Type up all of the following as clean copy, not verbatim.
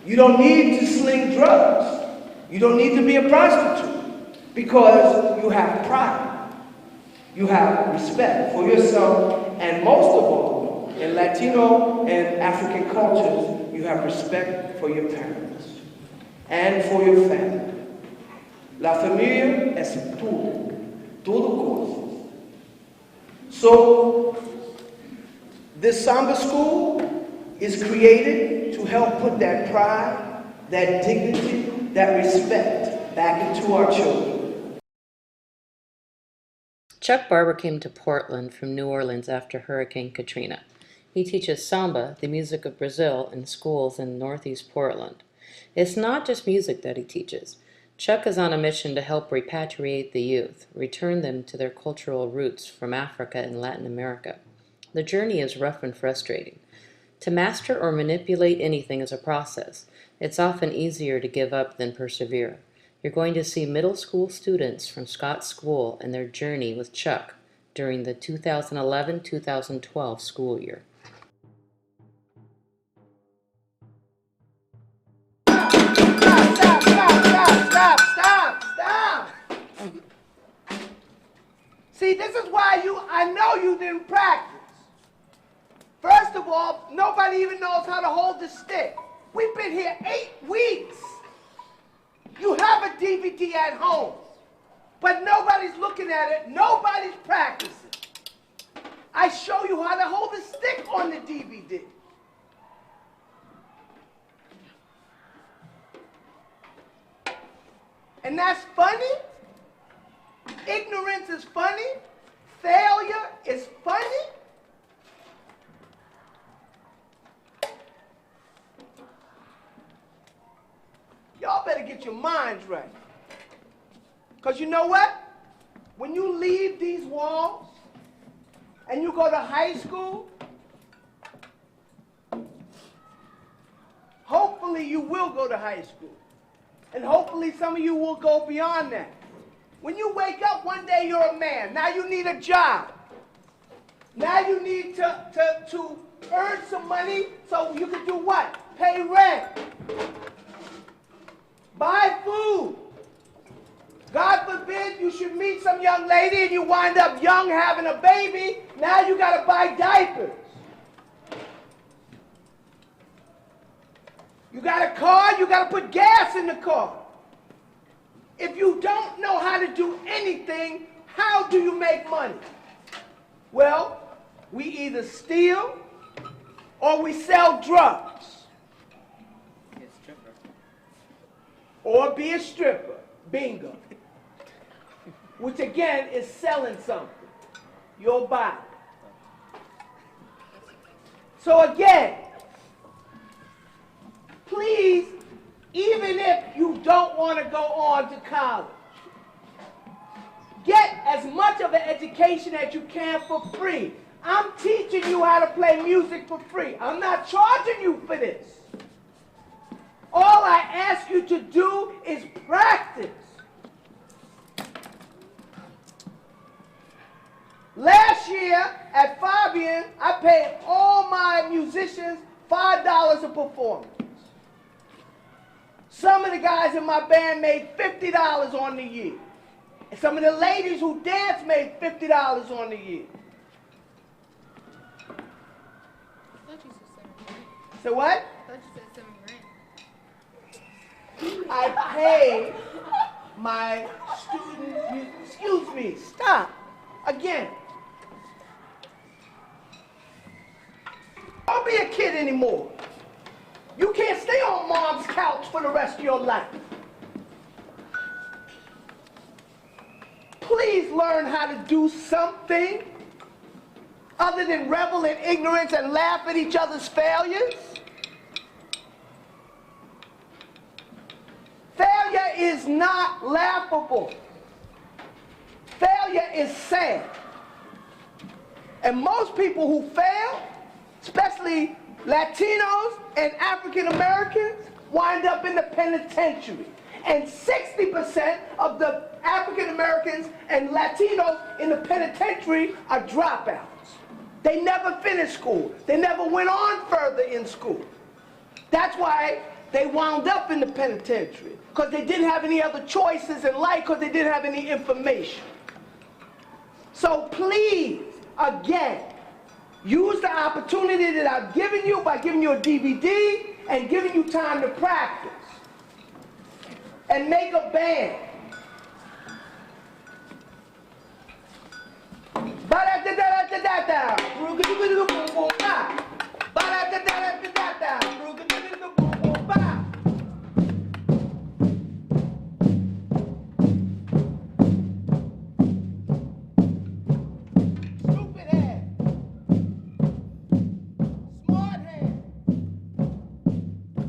You don't need to sling drugs. You don't need to be a prostitute because you have pride. You have respect for yourself, and most of all, in Latino and African cultures, you have respect for your parents and for your family. La familia es todo, todo cosa. So, this Samba school is created to help put that pride, that dignity, that respect back into our children. Chuk Barber came to Portland from New Orleans after Hurricane Katrina. He teaches Samba, the music of Brazil, in schools in northeast Portland. It's not just music that he teaches. Chuk is on a mission to help repatriate the youth, return them to their cultural roots from Africa and Latin America. The journey is rough and frustrating. To master or manipulate anything is a process. It's often easier to give up than persevere. You're going to see middle school students from Scott School and their journey with Chuk during the 2011-2012 school year. Stop! See, this is why I know you didn't practice. First of all, nobody even knows how to hold the stick. We've been here 8 weeks. You have a DVD at home, but nobody's looking at it. Nobody's practicing. I show you how to hold the stick on the DVD. And that's funny. Ignorance is funny. Failure is funny. Y'all better get your minds right. Because you know what? When you leave these walls and you go to high school, hopefully you will go to high school. And hopefully some of you will go beyond that. When you wake up one day, you're a man. Now you need a job. Now you need to earn some money so you can do what? Pay rent. Buy food. God forbid you should meet some young lady and you wind up young having a baby. Now you got to buy diapers. You got a car, you got to put gas in the car. If you don't know how to do anything, how do you make money? Well, we either steal or we sell drugs. Or be a stripper. Bingo. Which again is selling something. Your body. So again, please, even if you don't want to go on to college, get as much of an education as you can for free. I'm teaching you how to play music for free. I'm not charging you for this. All I ask you to do is practice. Last year at Fabian, I paid all my musicians $5 a performance. Some of the guys in my band made $50 on the year. And some of the ladies who dance made $50 on the year. So what? I pay my student, excuse me, stop. Again. Don't be a kid anymore. You can't stay on mom's couch for the rest of your life. Please learn how to do something other than revel in ignorance and laugh at each other's failures. Failure is not laughable. Failure is sad. And most people who fail, especially Latinos and African Americans, wind up in the penitentiary. And 60% of the African Americans and Latinos in the penitentiary are dropouts. They never finished school. They never went on further in school. That's why they wound up in the penitentiary because they didn't have any other choices in life, because they didn't have any information. So please, again, use the opportunity that I've given you by giving you a DVD and giving you time to practice. And make a band. Stupid hand. Smart hand.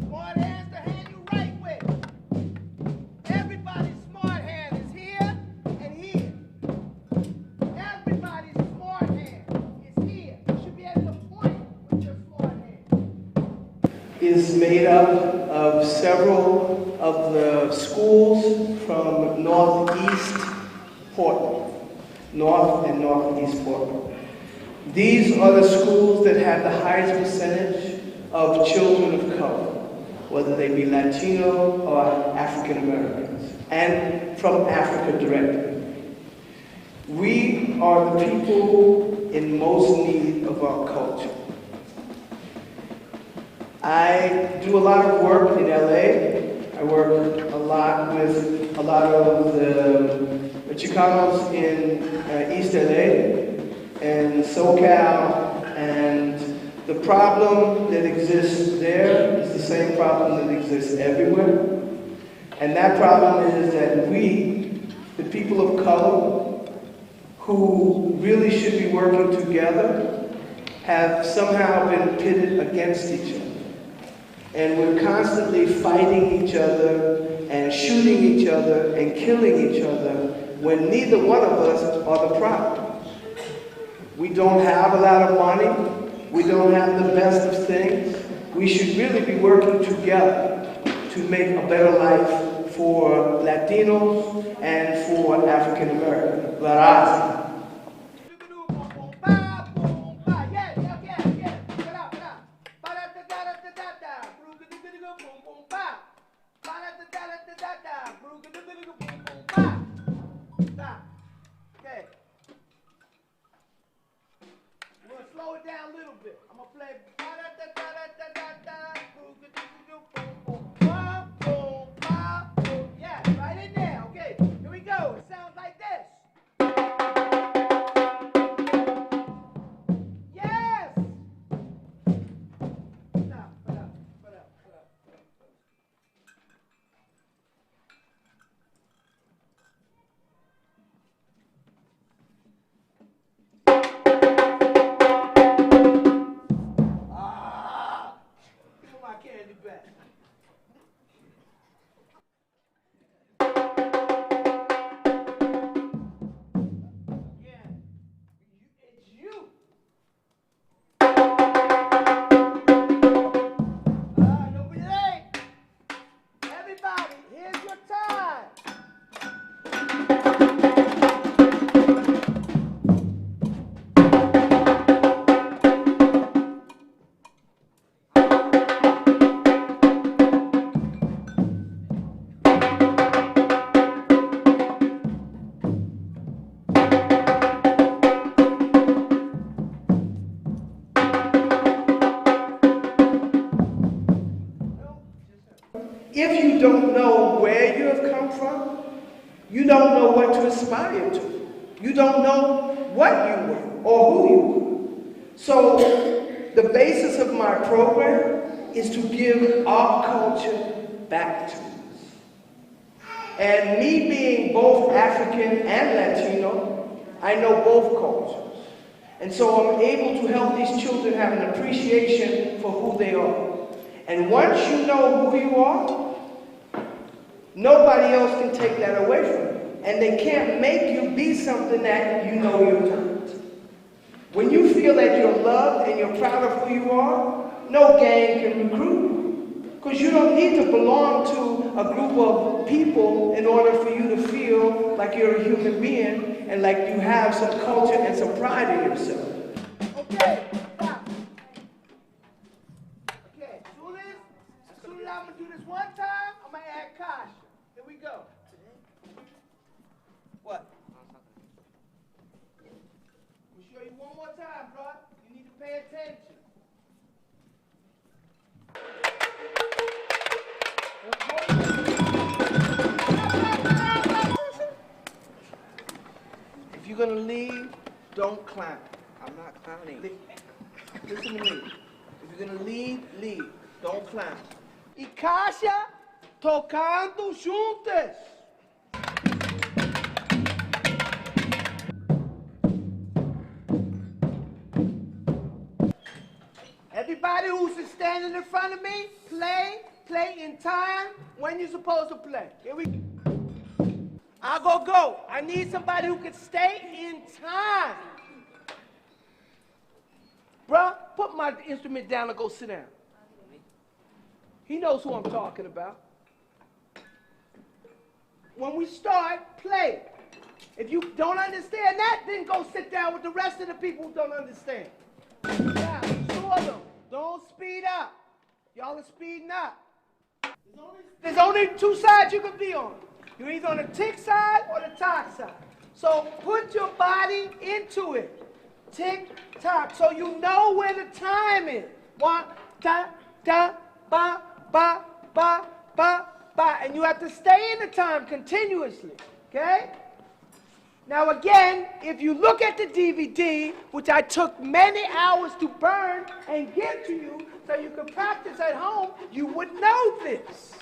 Smart hand's the hand you write with. Everybody's smart hand is here and here. Everybody's smart hand is here. You should be able to point with your smart hand. Is made up of several of the schools from Northeast Portland. North and Northeast Portland. These are the schools that have the highest percentage of children of color, whether they be Latino or African Americans, and from Africa directly. We are the people in most need of our culture. I do a lot of work in LA. I work a lot with a lot of the Chicanos in East LA and SoCal, and the problem that exists there is the same problem that exists everywhere. And that problem is that we, the people of color, who really should be working together, have somehow been pitted against each other. And we're constantly fighting each other and shooting each other and killing each other when neither one of us are the problem. We don't have a lot of money. We don't have the best of things. We should really be working together to make a better life for Latinos and for African Americans. La raza. Okay. We're gonna slow it down a little bit. I'm gonna play. Yeah, right in there. Okay, here we go. It sounds like this. Yes. Stop. Put up. Give me my candy back. Yeah, it's you. Don't be late. Everybody, here's your time. If you don't know where you have come from, you don't know what to aspire to. You don't know what you were or who you were. So the basis of my program is to give our culture back to us. And me being both African and Latino, I know both cultures. And so I'm able to help these children have an appreciation for who they are. And once you know who you are, nobody else can take that away from you. And they can't make you be something that you know you're not. When you feel that you're loved and you're proud of who you are, no gang can recruit you. Because you don't need to belong to a group of people in order for you to feel like you're a human being and like you have some culture and some pride in yourself. Okay, stop. Okay, as soon as I'm going to do the If you're gonna leave, don't clown. I'm not clowning. Listen to me. If you're gonna leave, leave. Don't clown. E caixa tocando juntas. Everybody who's standing in front of me, play in time when you're supposed to play. Here we go. I'll go. I need somebody who can stay in time. Bruh, put my instrument down and go sit down. He knows who I'm talking about. When we start, play. If you don't understand that, then go sit down with the rest of the people who don't understand. Now, two of them. Don't speed up. Y'all are speeding up. There's only two sides you can be on. You're either on the tick side or the tock side. So put your body into it. Tick, tock. So you know where the time is. One, ta, ta, ba, ba, ba, ba, ba. And you have to stay in the time continuously. Okay? Now again, if you look at the DVD, which I took many hours to burn and give to you so you can practice at home, you would know this.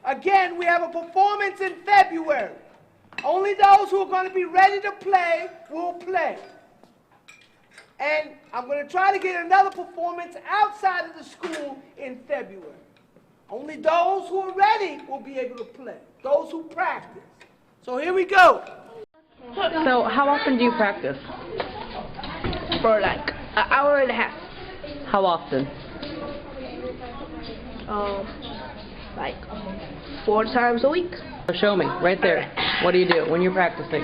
Again, we have a performance in February. Only those who are going to be ready to play will play. And I'm going to try to get another performance outside of the school in February. Only those who are ready will be able to play. Those who practice. So here we go. So how often do you practice? For like an hour and a half. How often? Like 4 times a week. So show me, right there. What do you do when you're practicing?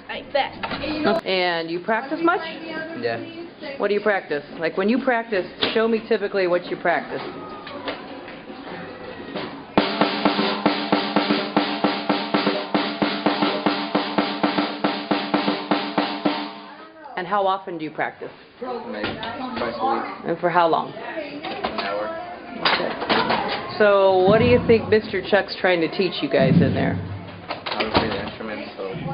Like that. And you practice much? Yeah. What do you practice? Like when you practice, show me typically what you practice. And how often do you practice? Maybe twice a week. And for how long? An hour. Okay. So what do you think Mr. Chuck's trying to teach you guys in there? How to play the instrument so you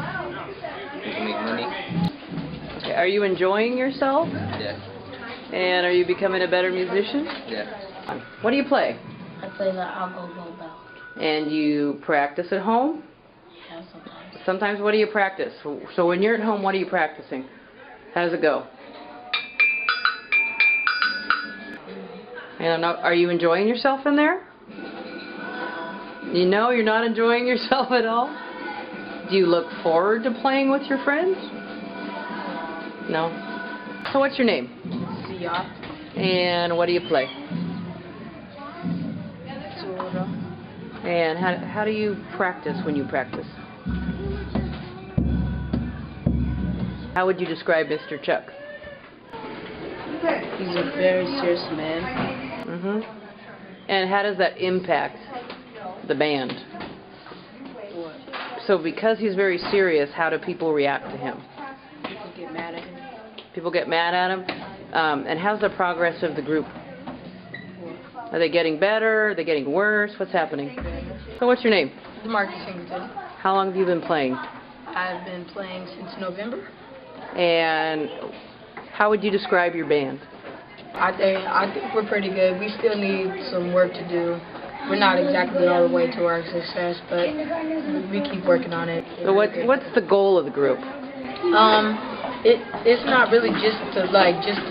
can make money. Okay. Are you enjoying yourself? Yeah. And are you becoming a better musician? Yeah. What do you play? I play the alcohol bell. And you practice at home? Yeah, sometimes. Sometimes what do you practice? So when you're at home, what are you practicing? How does it go? And are you enjoying yourself in there? You know you're not enjoying yourself at all? Do you look forward to playing with your friends? No? So what's your name? Sia. And what do you play? Zora. And how do you practice when you practice? How would you describe Mr. Chuck? He's a very serious man. Mm-hmm. And how does that impact the band? What? So because he's very serious, how do people react to him? People get mad at him. People get mad at him? And how's the progress of the group? Are they getting better? Are they getting worse? What's happening? So what's your name? Marcus Singleton. How long have you been playing? I've been playing since November. And how would you describe your band? I think we're pretty good. We still need some work to do. We're not exactly all the way to our success, but we keep working on it. So what's the goal of the group? It's not really just to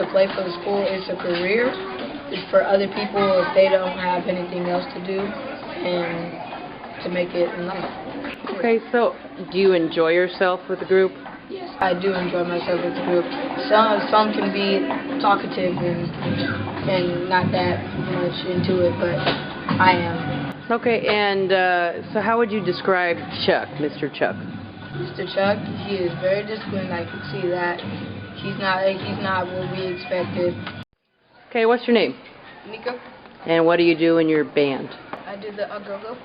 play for the school. It's a career. It's for other people if they don't have anything else to do, and to make it in life. Okay, so do you enjoy yourself with the group? Yes, I do enjoy myself with the group. Some can be talkative and not that much into it, but I am. Okay, and so how would you describe Chuck, Mr. Chuck? Mr. Chuck, he is very disciplined. I can see that. He's not what we expected. Okay, what's your name? Nico, And what do you do in your band? I do the go-go.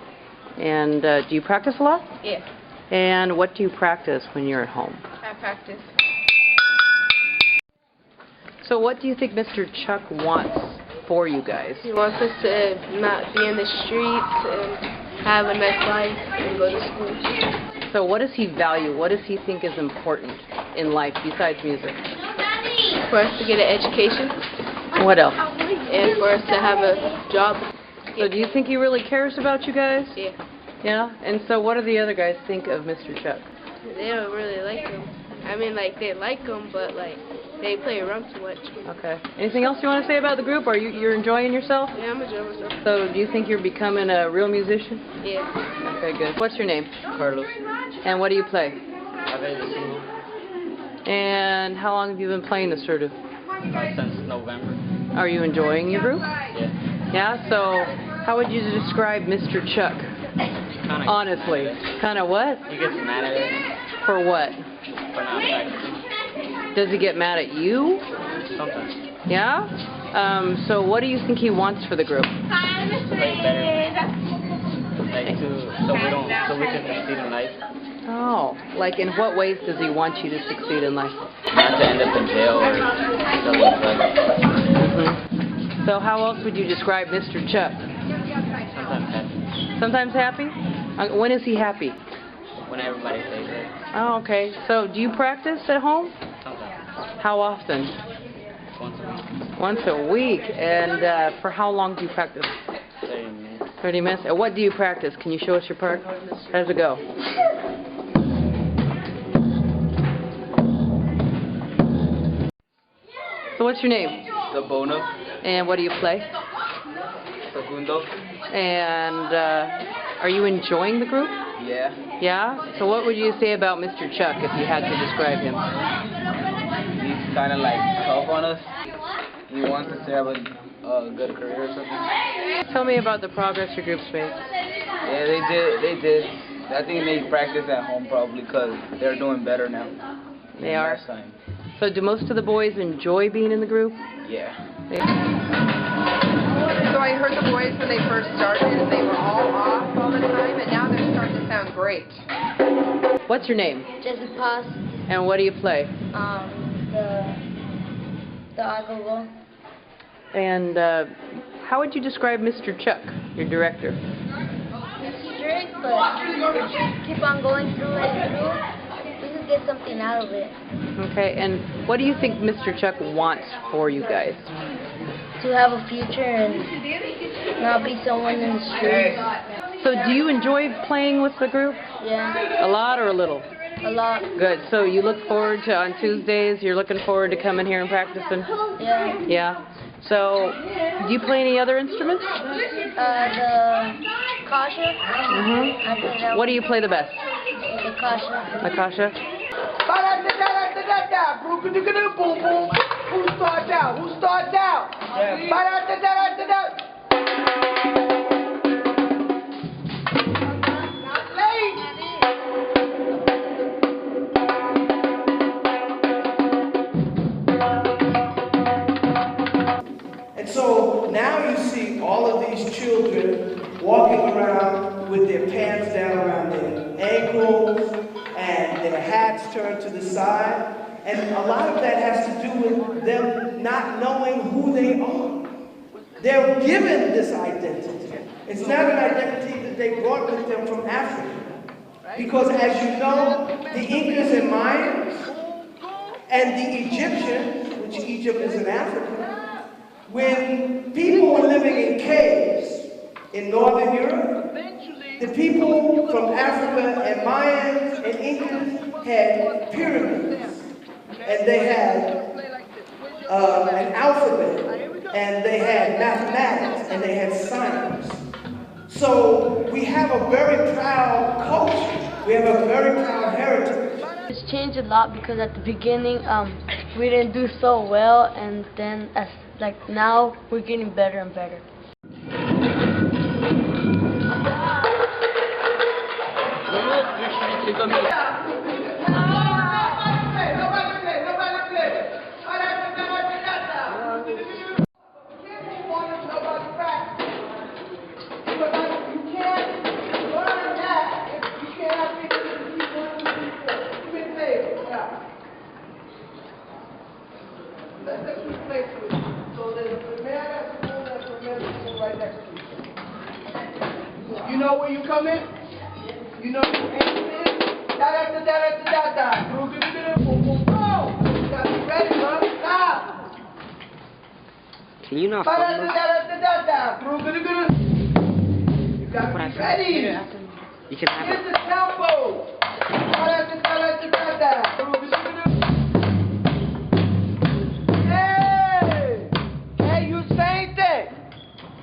And do you practice a lot? Yeah, And what do you practice when you're at home? I practice. So what do you think Mr. Chuck wants for you guys? He wants us to not be in the streets and have a nice life and go to school. So what does he value? What does he think is important in life besides music? For us to get an education What else? and for us to have a job. So do you think he really cares about you guys? Yeah. Yeah? And so what do the other guys think of Mr. Chuck? They don't really like him. I mean, like, they like him, but, like, they play around too much. Okay. Anything else you want to say about the group? Are you're enjoying yourself? Yeah, I'm enjoying myself. So do you think you're becoming a real musician? Yeah. Okay, good. What's your name? Carlos. And what do you play? I play the single And how long have you been playing this sort of? since November. Are you enjoying your group? Yeah. Yeah? So how would you describe Mr. Chuck? Kinda, Honestly. Kind of what? he gets mad at us For what? for not practicing. Does he get mad at you? Sometimes. Yeah? So what do you think he wants for the group? Play better. Like so we can succeed in life. Oh, like in what ways does he want you to succeed in life? Not to end up in jail or selling drugs. So how else would you describe Mr. Chuck? Sometimes happy. Sometimes happy? When is he happy? When everybody says it. Oh, okay. So do you practice at home? Sometimes. How often? Once a week. Once a week. And for how long do you practice? 30 minutes. 30 minutes? And what do you practice? Can you show us your part? How does it go? So what's your name? The bono. And what do you play? Segundo. And are you enjoying the group? Yeah. Yeah? So what would you say about Mr. Chuck if you had to describe him? He's kind of like tough on us. He wants us to have a good career or something. Tell me about the progress your group's made. Yeah, they did. I think they practice at home probably because they're doing better now. They are? Last time. So do most of the boys enjoy being in the group? Yeah. So I heard the boys when they first started, and they were all off all the time, and now they're starting to sound great. What's your name? Jesse Paz, And what do you play? the agolo. And how would you describe Mr. Chuck, your director? It's strict, but if you keep on going through it, we can get something out of it. Okay, and what do you think Mr. Chuck wants for you guys? To have a future and not be someone in the streets. So do you enjoy playing with the group? Yeah, A lot or a little? a lot. Good. So you look forward to, on Tuesdays, you're looking forward to coming here and practicing? Yeah. Yeah. So, do you play any other instruments? The kasha. I play that What do you play the best? one. The kasha. The kasha? Boom, boom. Who starts out? Who starts out? And so now you see all of these children walking around with their pants down around their ankles and their hats turned to the side. And a lot of that has to do with them not knowing who they are. They're given this identity. It's not an identity that they brought with them from Africa. Because as you know, the Incas and Mayans and the Egyptians, which Egypt is in Africa, when people were living in caves in northern Europe, the people from Africa and Mayans and Incas had pyramids. And they had an alphabet, and they had mathematics, and they had science. So we have a very proud culture. We have a very proud heritage. It's changed a lot because at the beginning, we didn't do so well, and then now we're getting better and better. So there's a banana next to you. You know where you come in? You know where you enter in? Da-da-da-da-da-da-da. Boom, boom, boom. You gotta be ready, bro. Stop. Can you not film this? Da-da-da-da-da-da. You gotta be ready. You can have Here's it. the tempo. Da-da-da-da-da-da. Hey! Hey, you same thing.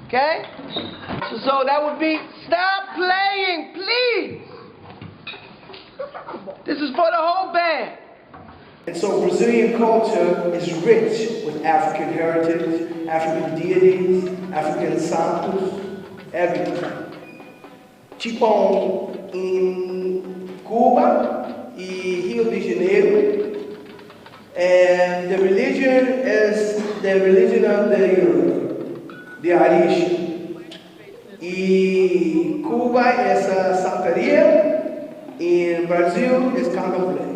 Okay? So that would be, stop playing, please. This is for the whole band. And so Brazilian culture is rich with African heritage, African deities, African santos, everything. Tipo in Cuba y Rio de Janeiro, and the religion is the religion of the Irish. Y Cuba es Santeria, y Brazil es Candomblé.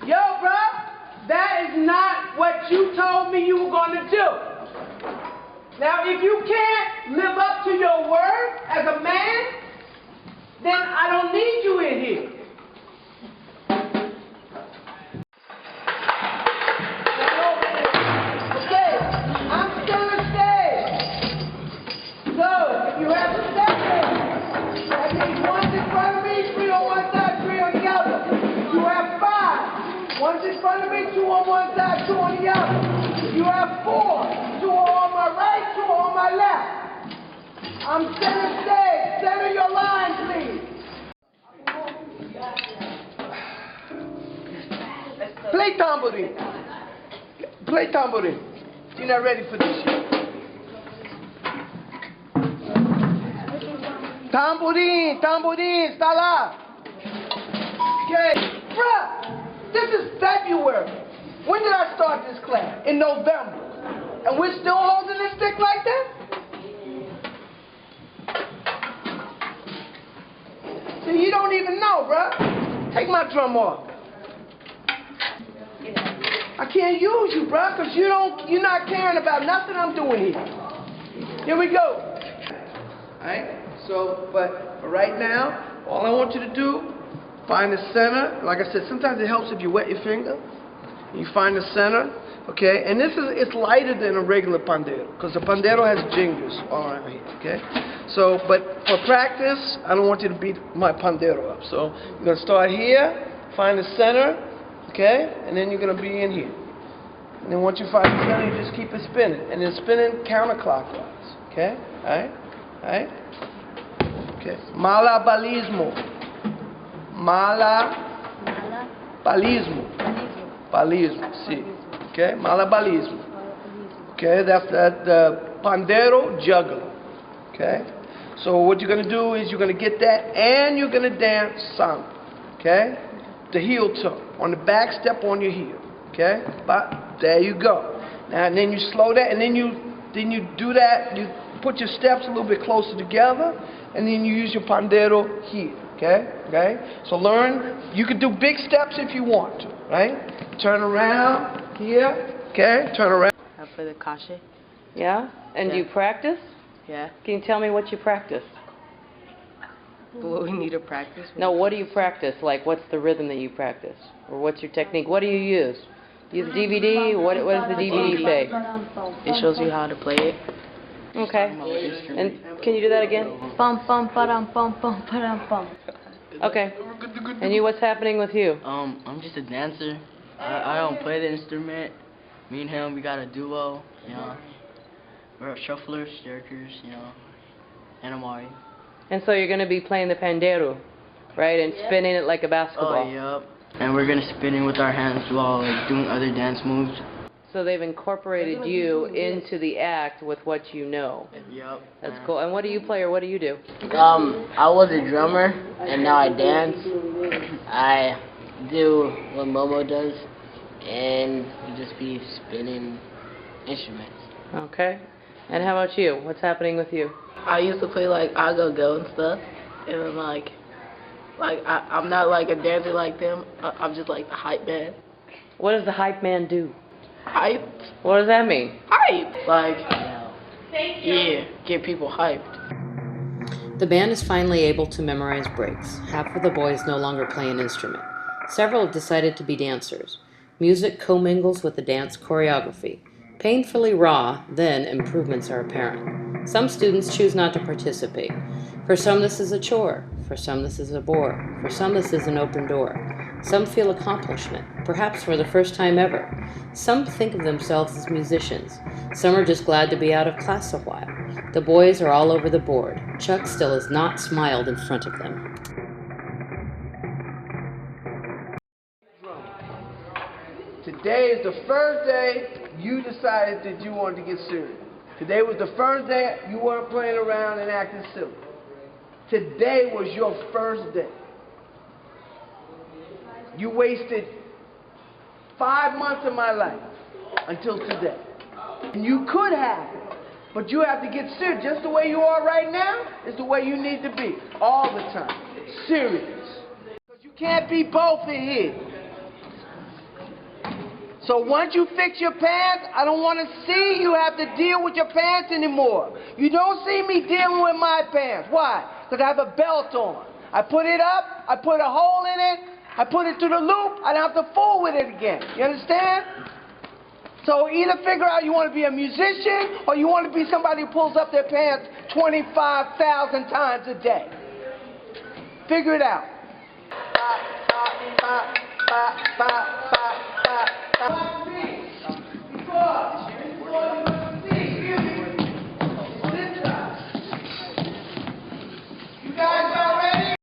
Yo, bro, that is not what you told me you were going to do. Now, if you can't live up to your word as a man, then I don't need you in here. Okay, I'm still on stage. So, if you have a second, that means one's in front of me, three on one side, three on the other. You have five. One's in front of me, two on one side, two on the other. You have four. Two on my right, two on my left. I'm center stage. Center your line, please. Play tambourine. Play tambourine. You're not ready for this yet. Tambourine, tambourine, está lá. Okay, bruh, this is February. When did I start this class? In November. And we're still holding this stick like that? See, you don't even know, bruh. Take my drum off. I can't use you, bruh, because you're not caring about nothing I'm doing here. Here we go. Alright? So, but for right now, all I want you to do, find the center. Like I said, sometimes it helps if you wet your finger. You find the center, okay? And it's lighter than a regular pandero, because the pandero has jingles all around here, okay? So, but for practice, I don't want you to beat my pandero up. So, you're going to start here, find the center, okay? And then you're going to be in here. And then once you find the center, you just keep it spinning. And then spinning counterclockwise, okay? Alright? Alright? Okay. Malabalismo. Malabalismo. Balismo, see. Okay, malabalismo. Okay, that's the pandero juggler. Okay, so what you're gonna do is you're gonna get that, and you're gonna dance samba. Okay, the heel toe on the back step on your heel. Okay, but there you go. Now and then you slow that, and then you do that. You put your steps a little bit closer together, and then you use your pandero here. Okay, okay. So learn. You can do big steps if you want to. Right. Turn around here, okay? Turn around. I play the cache. Yeah? And do you practice? Yeah. Can you tell me what you practice? What we need to practice? No, what do you practice? Like, what's the rhythm that you practice? Or what's your technique? What do you use? Use a DVD? What does the DVD say? It shows you how to play it. Okay. And can you do that again? Pum pum param pum pum param pum. Okay. And you, what's happening with you? I'm just a dancer. I don't play the instrument. Me and him, we got a duo, you know. We're shufflers, jerkers, you know, and Amari. And so you're going to be playing the pandero, right? And spinning it like a basketball. Oh, yep. And we're going to spin it with our hands while like doing other dance moves. So they've incorporated you into the act with what you know. Yep. That's cool. And what do you play or what do you do? I was a drummer and now I dance. I do what Momo does, and you just be spinning instruments. Okay. And how about you? What's happening with you? I used to play like I Go Go and stuff, and I'm like I'm not like a dancer like them. I'm just like the hype man. What does the hype man do? Hype? What does that mean? Hype! Like, yeah, get people hyped. The band is finally able to memorize breaks. Half of the boys no longer play an instrument. Several have decided to be dancers. Music commingles with the dance choreography. Painfully raw, then improvements are apparent. Some students choose not to participate. For some this is a chore. For some this is a bore. For some this is an open door. Some feel accomplishment, perhaps for the first time ever. Some think of themselves as musicians. Some are just glad to be out of class a while. The boys are all over the board. Chuck still has not smiled in front of them. Today is the first day you decided that you wanted to get serious. Today was the first day you weren't playing around and acting silly. Today was your first day. You wasted 5 months of my life until today. And you could have it, but you have to get serious. Just the way you are right now is the way you need to be, all the time. Serious. Because you can't be both in here. So once you fix your pants, I don't want to see you have to deal with your pants anymore. You don't see me dealing with my pants. Why? Because I have a belt on. I put it up, I put a hole in it, I put it through the loop, I don't have to fool with it again. You understand? So either figure out you want to be a musician or you want to be somebody who pulls up their pants 25,000 times a day. Figure it out. You guys are ready?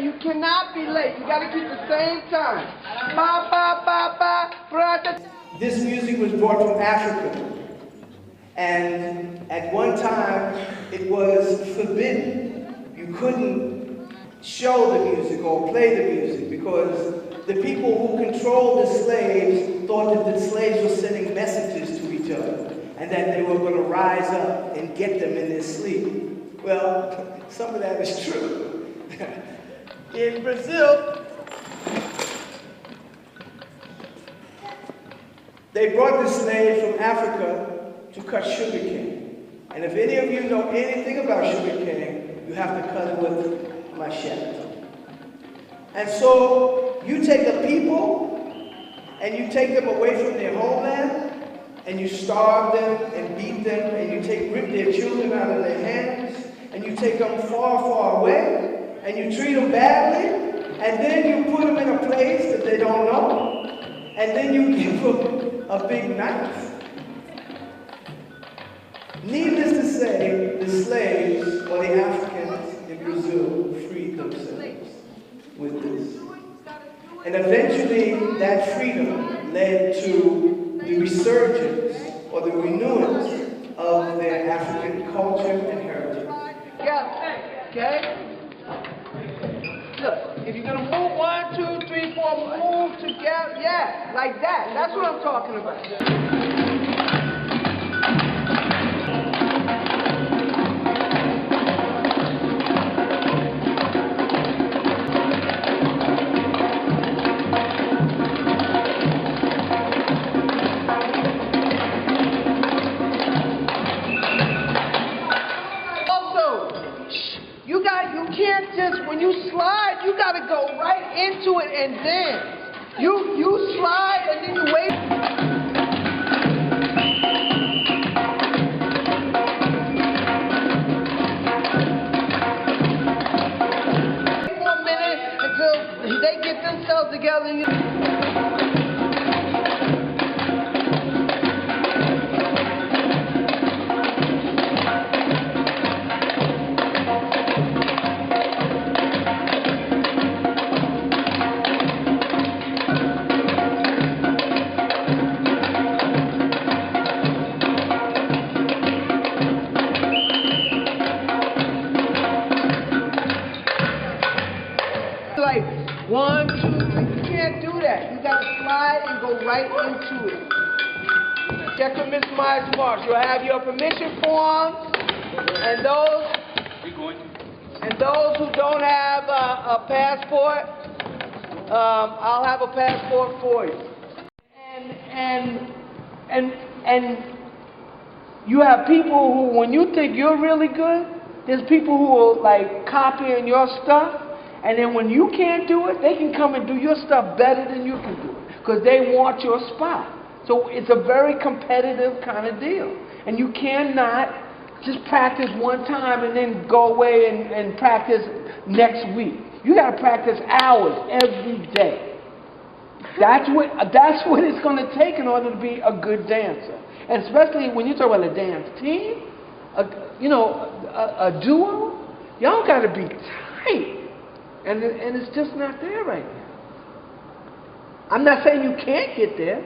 You cannot be late. You got to keep the same time. This music was brought from Africa. And at one time, it was forbidden. You couldn't show the music or play the music because the people who controlled the slaves thought that the slaves were sending messages to each other and that they were going to rise up and get them in their sleep. Well, some of that is true. In Brazil, they brought the slaves from Africa to cut sugarcane. And if any of you know anything about sugarcane, you have to cut it with machete. And so you take the people and you take them away from their homeland and you starve them and beat them and you rip their children out of their hands and you take them far, far away. And you treat them badly, and then you put them in a place that they don't know, and then you give them a big knife. Needless to say, the slaves, or the Africans in Brazil, freed themselves with this. And eventually, that freedom led to the resurgence, or the renewance of their African culture and heritage. Yeah, okay? Look, if you're gonna move 1, 2, 3, 4, move together, yeah, like that. That's what I'm talking about. When you slide, you gotta go right into it and dance. You slide and then you wait. 1 minute until they get themselves together. Like 1, 2, 3. You can't do that. You gotta slide and go right into it. check with Ms. Myers Marks. You'll have your permission forms, and those who don't have a passport, I'll have a passport for you. And you have people who, when you think you're really good, there's people who will like copying your stuff, and then when you can't do it, they can come and do your stuff better than you can do it, because they want your spot. So it's a very competitive kind of deal, and you cannot just practice one time and then go away and practice next week. You got to practice hours every day. That's what it's going to take in order to be a good dancer. And especially when you talk about a dance team, a duo, y'all got to be tight. And it's just not there right now. I'm not saying you can't get there.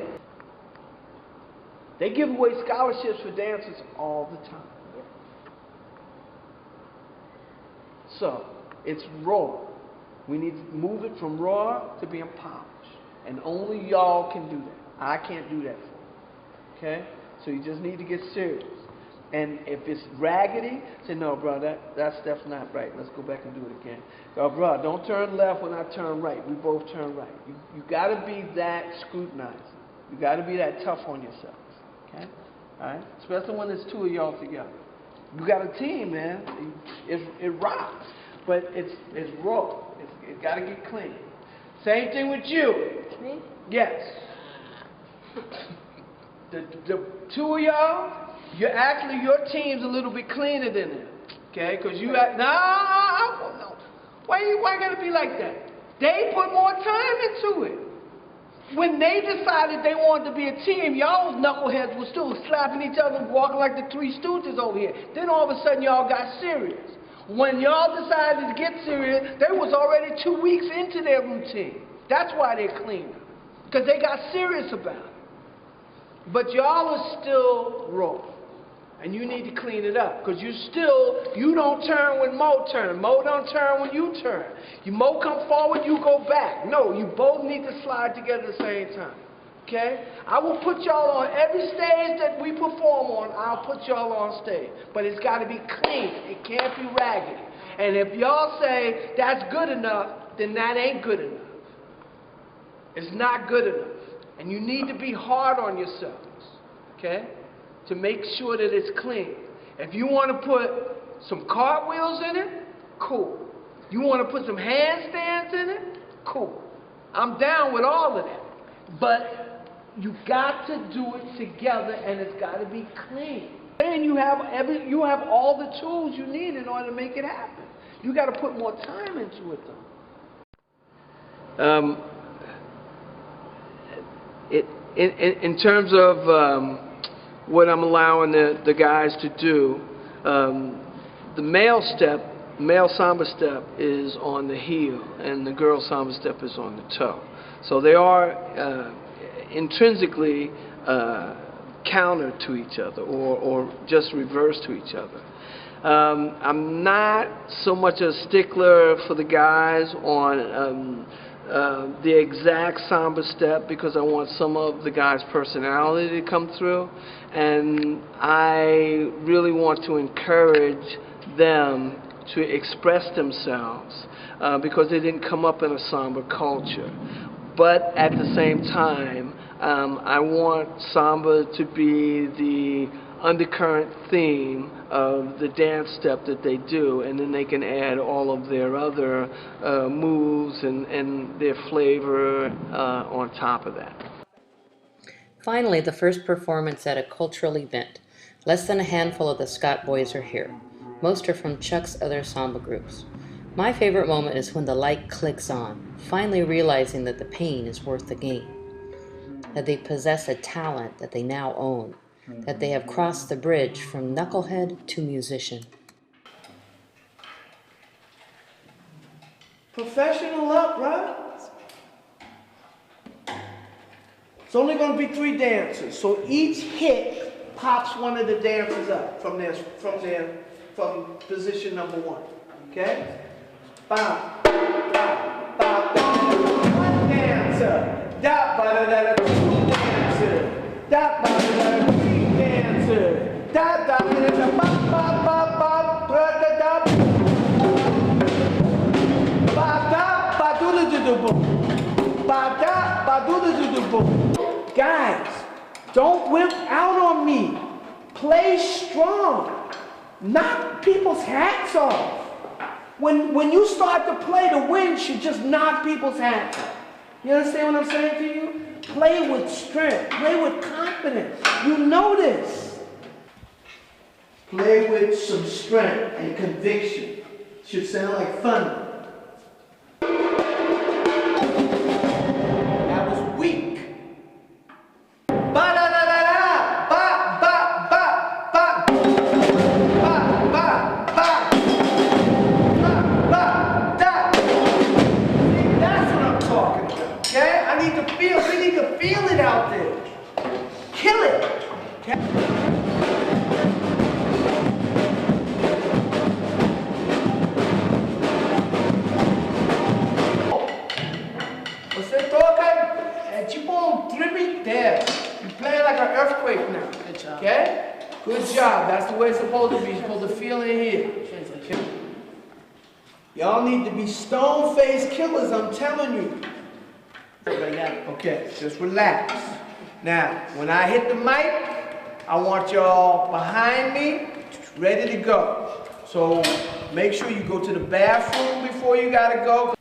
They give away scholarships for dancers all the time. So, it's raw. We need to move it from raw to being polished. And only y'all can do that. I can't do that for you. Okay? So you just need to get serious. And if it's raggedy, say, no, bro, that stuff's not right. Let's go back and do it again. Oh, bro, don't turn left when I turn right. We both turn right. You got to be that scrutinizing. You got to be that tough on yourselves. Okay? All right? Especially when there's two of y'all together. You got a team, man. It rocks. But it's raw. It's got to get clean. Same thing with you. Me? Yes. The two of y'all, your team's a little bit cleaner than them. Okay? Because you got, no. Why gotta be like that? They put more time into it. When they decided they wanted to be a team, y'all knuckleheads were still slapping each other, walking like the Three Stooges over here. Then all of a sudden y'all got serious. When y'all decided to get serious, they was already 2 weeks into their routine. That's why they're cleaner. Because they got serious about it. But y'all are still raw. And you need to clean it up. Because you don't turn when Mo turn. Mo don't turn when you turn. Mo come forward, you go back. No, you both need to slide together at the same time. Okay? I will put y'all on every stage that we perform on. I'll put y'all on stage. But it's got to be clean. It can't be raggedy. And if y'all say that's good enough, then that ain't good enough. It's not good enough. And you need to be hard on yourselves. Okay? To make sure that it's clean. If you want to put some cartwheels in it, cool. You want to put some handstands in it, cool. I'm down with all of that. But you got to do it together, and it's got to be clean. And you have all the tools you need in order to make it happen. You got to put more time into it, though. In terms of what I'm allowing the guys to do, the male Samba step is on the heel, and the girl Samba step is on the toe. So they are intrinsically counter to each other, or just reverse to each other. I'm not so much a stickler for the guys on the exact Samba step, because I want some of the guys' personality to come through, and I really want to encourage them to express themselves because they didn't come up in a Samba culture. But at the same time, I want Samba to be the undercurrent theme of the dance step that they do, and then they can add all of their other moves and their flavor on top of that. Finally, the first performance at a cultural event. Less than a handful of the Scott boys are here. Most are from Chuk's other Samba groups. My favorite moment is when the light clicks on, finally realizing that the pain is worth the gain, that they possess a talent that they now own, that they have crossed the bridge from knucklehead to musician. Professional up, right? It's only going to be 3 dancers, so each hit pops one of the dancers up from position number 1. Okay? Bam, bam, bam, bam. 1 dancer. Da ba da da da. 2 dancer. Da ba da da da. dancer. Da da da da ba ba ba ba ba da da. Ba da ba do do do boom. Ba da ba do do do boom. Guys, don't whip out on me. Play strong. Knock people's hats off. When you start to play, the wind should just knock people's hats off. You understand what I'm saying to you? Play with strength. Play with confidence. You know this. Play with some strength and conviction. Should sound like thunder. That was weak. We need to feel it out there. Kill it. Okay? Você toca, é tipo tremiter. You're playing like an earthquake now. Good job. Okay? Good job. That's the way it's supposed to be. You're supposed to feel it here. Y'all need to be stone-faced killers, I'm telling you. Okay, just relax. Now, when I hit the mic, I want y'all behind me, ready to go. So make sure you go to the bathroom before you gotta go.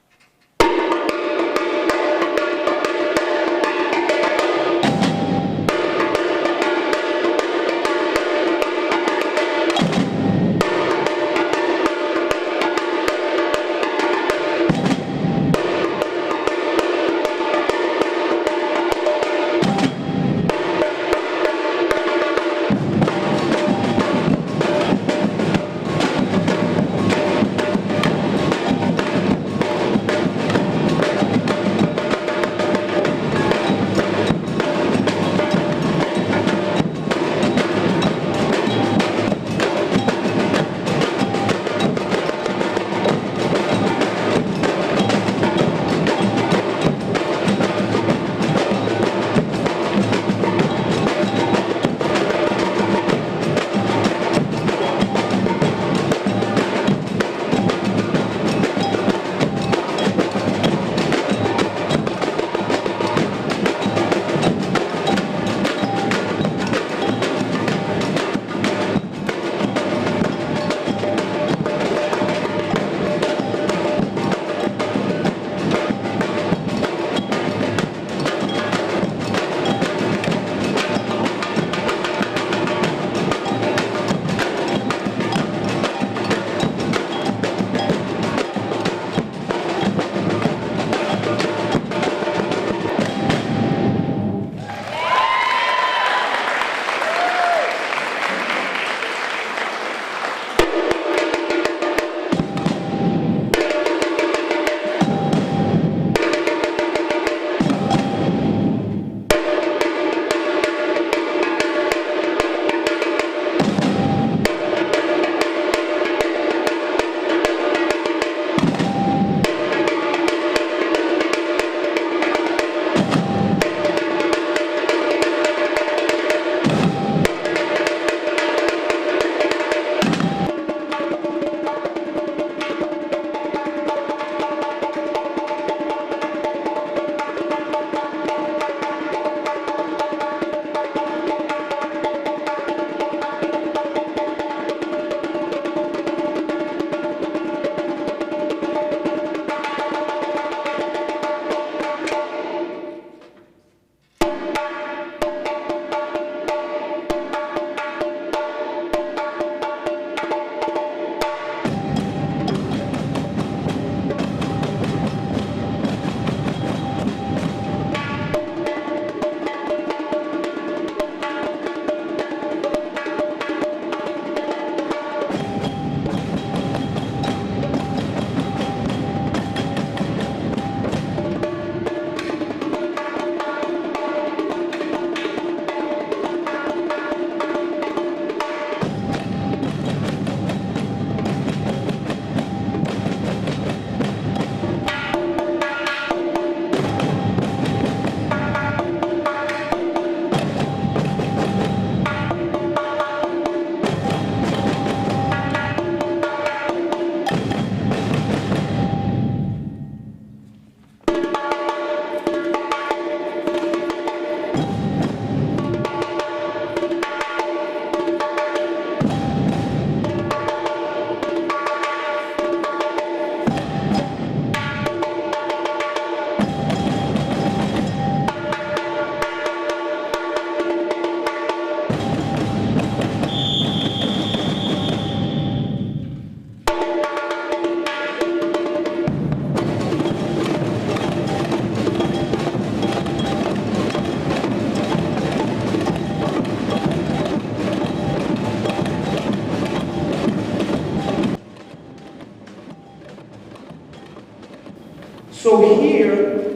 So here,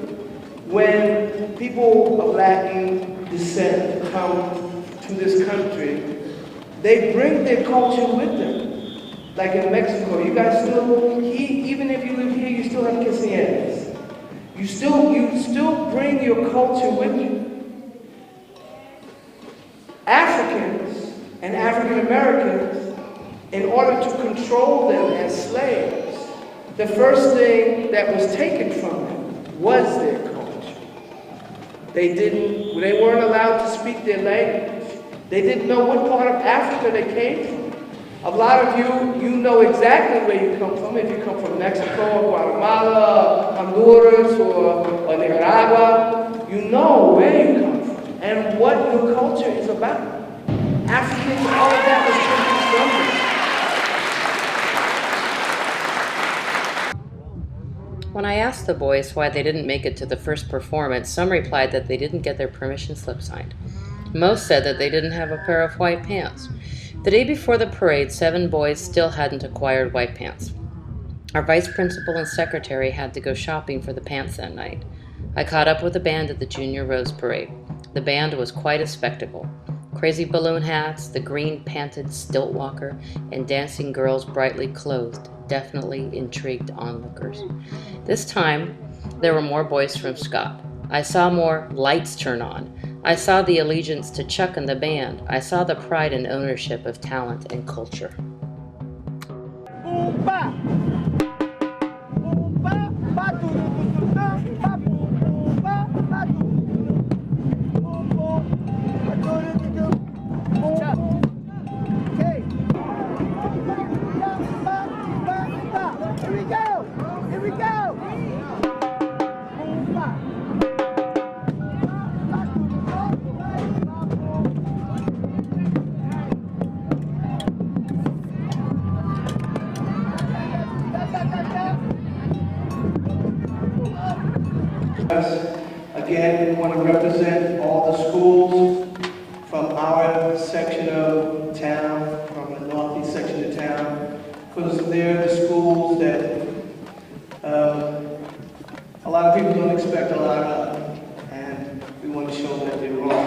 when people of Latin descent come to this country, they bring their culture with them. Like in Mexico, you guys still, even if you live here, you still have quinceañeras. You still bring your culture with you. Africans and African Americans, in order to control them as slaves, the first thing that was taken from them was their culture. They weren't allowed to speak their language. They didn't know what part of Africa they came from. A lot of you know exactly where you come from. If you come from Mexico, Guatemala, Honduras, or Nicaragua, you know where you come from and what your culture is about. Africans, all of that was taken from them. When I asked the boys why they didn't make it to the first performance, some replied that they didn't get their permission slip signed. Most said that they didn't have a pair of white pants. The day before the parade, 7 boys still hadn't acquired white pants. Our vice principal and secretary had to go shopping for the pants that night. I caught up with the band at the Junior Rose Parade. The band was quite a spectacle. Crazy balloon hats, the green panted stilt walker, and dancing girls brightly clothed definitely intrigued onlookers. This time, there were more boys from Scott. I saw more lights turn on. I saw the allegiance to Chuck and the band. I saw the pride and ownership of talent and culture. Here we go! Again, we want to represent all the schools from our section of town, from the northeast section of town, because they're the schools that a lot of people don't expect a lot of, and we want to show that they're wrong.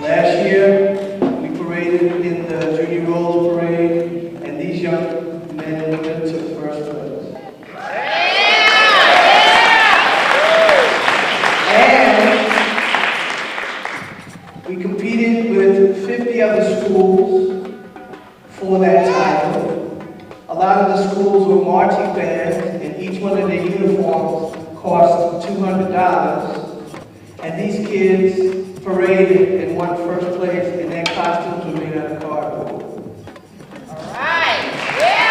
Last year, we paraded in the Junior Rose Parade, and these young men and women took first place. We competed with 50 other schools for that title. A lot of the schools were marching bands, and each one of their uniforms cost $200. And these kids paraded and won first place, and their costumes were made out of cardboard. All right, yeah!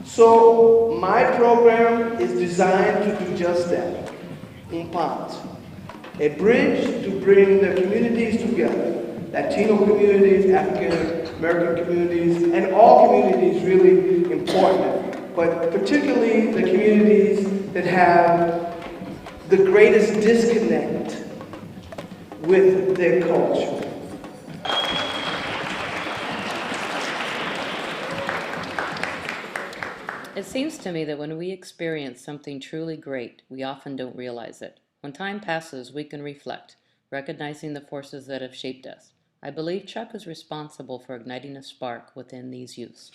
So my program is designed to do just that, un pont, a bridge to bring the communities together, Latino communities, African American communities, and all communities really important, but particularly the communities that have the greatest disconnect with their culture. It seems to me that when we experience something truly great, we often don't realize it. When time passes, we can reflect, recognizing the forces that have shaped us. I believe Chuck is responsible for igniting a spark within these youths.